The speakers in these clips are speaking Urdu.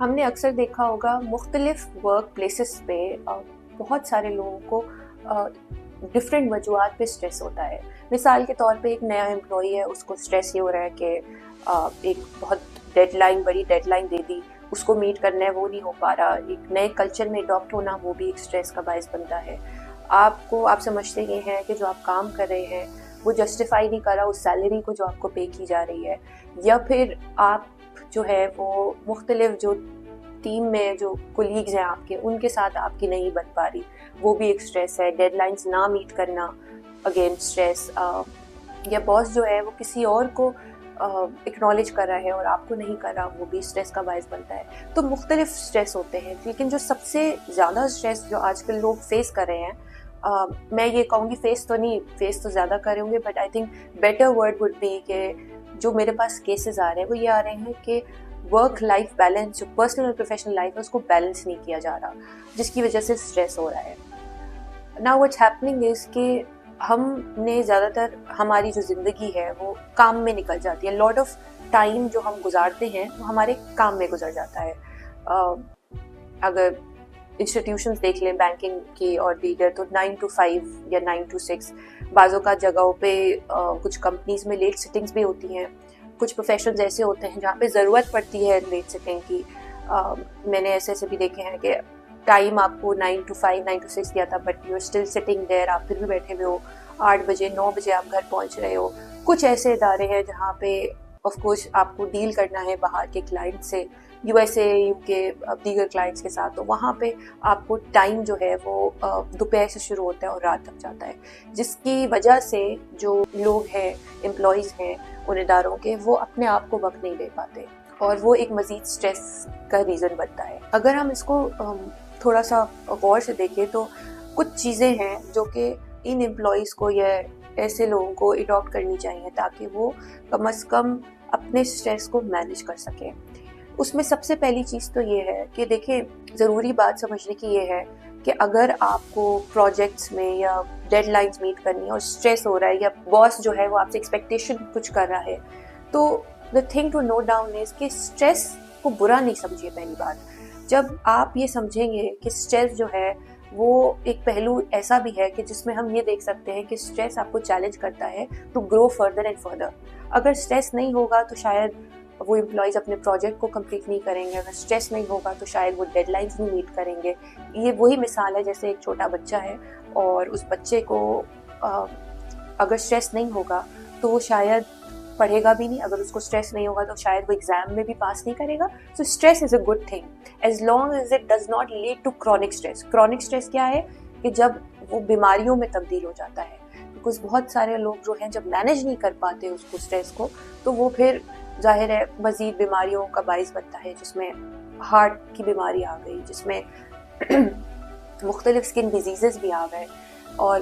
ہم نے اکثر دیکھا ہوگا مختلف ورک پلیسز پہ بہت سارے لوگوں کو ڈفرینٹ وجوہات پہ اسٹریس ہوتا ہے. مثال کے طور پہ ایک نیا امپلائی ہے, اس کو اسٹریس یہ ہو رہا ہے کہ ایک بہت بڑی ڈیڈ لائن دے دی, اس کو میٹ کرنا ہے, وہ نہیں ہو پا رہا. ایک نئے کلچر میں اڈاپٹ ہونا وہ بھی ایک اسٹریس کا باعث بنتا ہے. آپ سمجھتے یہ ہیں کہ جو آپ کام کر رہے ہیں وہ جسٹیفائی نہیں کر رہا اس سیلری کو جو آپ کو پے کی جا رہی ہے, یا پھر آپ جو ہے وہ مختلف جو ٹیم میں جو کولیگز ہیں آپ کے, ان کے ساتھ آپ کی نہیں بن پا رہی, وہ بھی ایک اسٹریس ہے. ڈیڈ لائنس نہ میٹ کرنا اگین اسٹریس, یا باس جو ہے وہ کسی اور کو اکنالج کر رہا ہے اور آپ کو نہیں کر رہا, وہ بھی اسٹریس کا باعث بنتا ہے. تو مختلف اسٹریس ہوتے ہیں, لیکن جو سب سے زیادہ اسٹریس جو آج کل لوگ فیس کر رہے ہیں, میں یہ کہوں گی فیس تو زیادہ کر رہے ہوں گے, but I think better word would be کہ جو میرے پاس کیسز آ رہے ہیں وہ یہ آ رہے ہیں کہ ورک لائف بیلنس, جو پرسنل اور پروفیشنل لائف ہے, اس کو بیلنس نہیں کیا جا رہا, جس کی وجہ سے اسٹریس ہو رہا ہے. ناؤ واٹس ہیپننگ از کہ ہم نے زیادہ تر ہماری جو زندگی ہے وہ کام میں نکل جاتی ہے. لاٹ آف ٹائم جو ہم گزارتے ہیں وہ ہمارے کام میں گزر جاتا ہے. اگر انسٹیٹیوشنز دیکھ لیں بینکنگ کی اور دیگر, تو 9 to 5 یا 9 to 6, بعضوں کا جگہوں پہ کچھ کمپنیز میں لیٹ سٹنگز بھی ہوتی ہیں. کچھ پروفیشنز ایسے ہوتے ہیں جہاں پہ ضرورت پڑتی ہے لیٹ سٹنگ کی. میں نے ایسے بھی دیکھے ہیں کہ ٹائم آپ کو 9 to 5 9 to 6 دیا تھا, but you are still sitting there, آپ پھر بھی بیٹھے ہوئے ہو, 8 بجے 9 بجے آپ گھر پہنچ رہے ہو. کچھ ایسے ادارے ہیں جہاں پہ آف کورس آپ کو ڈیل کرنا ہے باہر کے کلائنٹ سے, یو ایس اے, یو کے, دیگر کلائنٹس کے ساتھ, تو وہاں پہ آپ کو ٹائم جو ہے وہ دوپہر سے شروع ہوتا ہے اور رات تک جاتا ہے, جس کی وجہ سے جو لوگ ہیں, امپلائیز ہیں ان اداروں کے, وہ اپنے آپ کو وقت نہیں دے پاتے, اور وہ ایک مزید اسٹریس کا ریزن بنتا ہے. اگر ہم اس کو تھوڑا سا غور سے دیکھیں تو کچھ چیزیں ہیں جو کہ ان امپلائیز کو یا ایسے لوگوں کو اڈاپٹ کرنی چاہیے تاکہ وہ کم از کم اپنے اسٹریس کو مینیج کر سکیں. اس میں سب سے پہلی چیز تو یہ ہے کہ دیکھیں, ضروری بات سمجھنے کی یہ ہے کہ اگر آپ کو پروجیکٹس میں یا ڈیڈ لائنز میٹ کرنی ہے اور اسٹریس ہو رہا ہے, یا باس جو ہے وہ آپ سے ایکسپیکٹیشن کچھ کر رہا ہے, تو the thing to note down is کہ اسٹریس کو برا نہیں سمجھیے. پہلی بات, جب آپ یہ سمجھیں گے کہ اسٹریس جو ہے وہ ایک پہلو ایسا بھی ہے کہ جس میں ہم یہ دیکھ سکتے ہیں کہ اسٹریس آپ کو چیلنج کرتا ہے to grow further and further. اگر اسٹریس نہیں ہوگا تو شاید وہ امپلائیز اپنے پروجیکٹ کو کمپلیٹ نہیں کریں گے, اگر اسٹریس نہیں ہوگا تو شاید وہ ڈیڈ لائنز نہیں میٹ کریں گے. یہ وہی مثال ہے جیسے ایک چھوٹا بچہ ہے اور اس بچے کو اگر اسٹریس نہیں ہوگا تو وہ شاید پڑھے گا بھی نہیں, اگر اس کو اسٹریس نہیں ہوگا تو شاید وہ ایگزام میں بھی پاس نہیں کرے گا. So stress is a good thing as long as it does not lead to chronic stress. Chronic stress کیا ہے کہ جب وہ بیماریوں میں تبدیل ہو جاتا ہے, بیکاز بہت سارے لوگ جو ہیں جب مینیج نہیں کر پاتے اس کو اسٹریس کو, تو وہ پھر ظاہر ہے مزید بیماریوں کا باعث بنتا ہے, جس میں ہارٹ کی بیماری آ گئی, جس میں مختلف اسکن ڈیزیزز بھی آ گئے, اور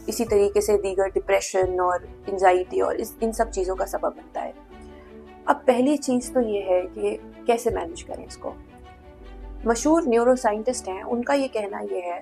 اسی طریقے سے دیگر ڈپریشن اور انزائٹی اور ان سب چیزوں کا سبب بنتا ہے. اب پہلی چیز تو یہ ہے کہ کیسے مینیج کریں اس کو. مشہور نیورو سائنٹسٹ ہیں, ان کا یہ کہنا یہ ہے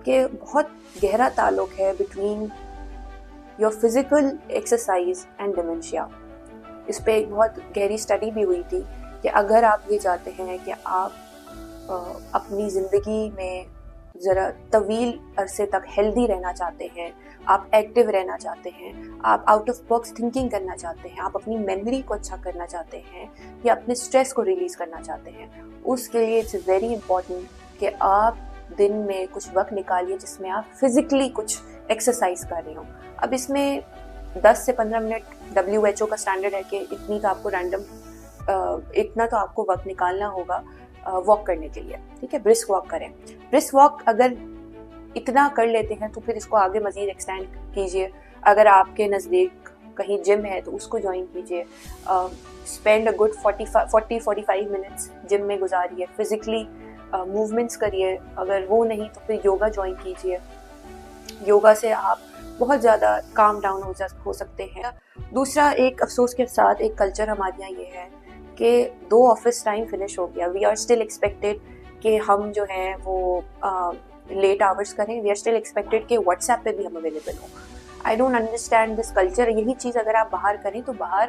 کہ بہت گہرا تعلق ہے between your physical exercise and dementia. اس پہ ایک بہت گہری اسٹڈی بھی ہوئی تھی کہ اگر آپ یہ چاہتے ہیں کہ آپ اپنی زندگی میں ذرا طویل عرصے تک ہیلدی رہنا چاہتے ہیں, آپ ایکٹیو رہنا چاہتے ہیں, آپ آؤٹ آف باکس تھنکنگ کرنا چاہتے ہیں, آپ اپنی میموری کو اچھا کرنا چاہتے ہیں, یا اپنے اسٹریس کو ریلیز کرنا چاہتے ہیں, اس کے لیے اٹس ویری امپورٹنٹ کہ آپ دن میں کچھ وقت نکالیے جس میں آپ فزیکلی کچھ ایکسرسائز کر رہے ہوں. اب اس میں 10 سے 15 منٹ WHO کا اسٹینڈرڈ ہے کہ اتنا تو آپ کو وقت نکالنا ہوگا واک کرنے کے لیے, ٹھیک ہے, برسک واک کریں. برسک واک اگر اتنا کر لیتے ہیں تو پھر اس کو آگے مزید ایکسٹینڈ کیجیے. اگر آپ کے نزدیک کہیں جم ہے تو اس کو جوائن کیجیے. اسپینڈ اے گڈ 40-45 منٹس جم میں گزاریے, فزیکلی موومنٹس کریے. اگر وہ نہیں تو پھر یوگا جوائن کیجیے. یوگا سے آپ بہت زیادہ کام ڈاؤن ہو سکتے ہیں. دوسرا, ایک افسوس کے ساتھ ایک کلچر ہمارے یہاں یہ ہے کہ 2 آفس ٹائم فنش ہو گیا, وی آر اسٹل ایکسپیکٹیڈ کہ ہم جو ہیں وہ لیٹ آورس کریں, وی آر اسٹل ایکسپیکٹیڈ کہ واٹس ایپ پہ بھی ہم اویلیبل ہوں. I don't understand this culture. یہی چیز اگر آپ باہر کریں تو باہر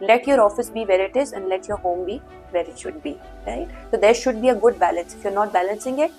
let your office be where it is and let your home be where it should be, right? So there should be a good balance. If you're not balancing it,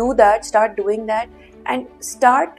do that, start doing that and start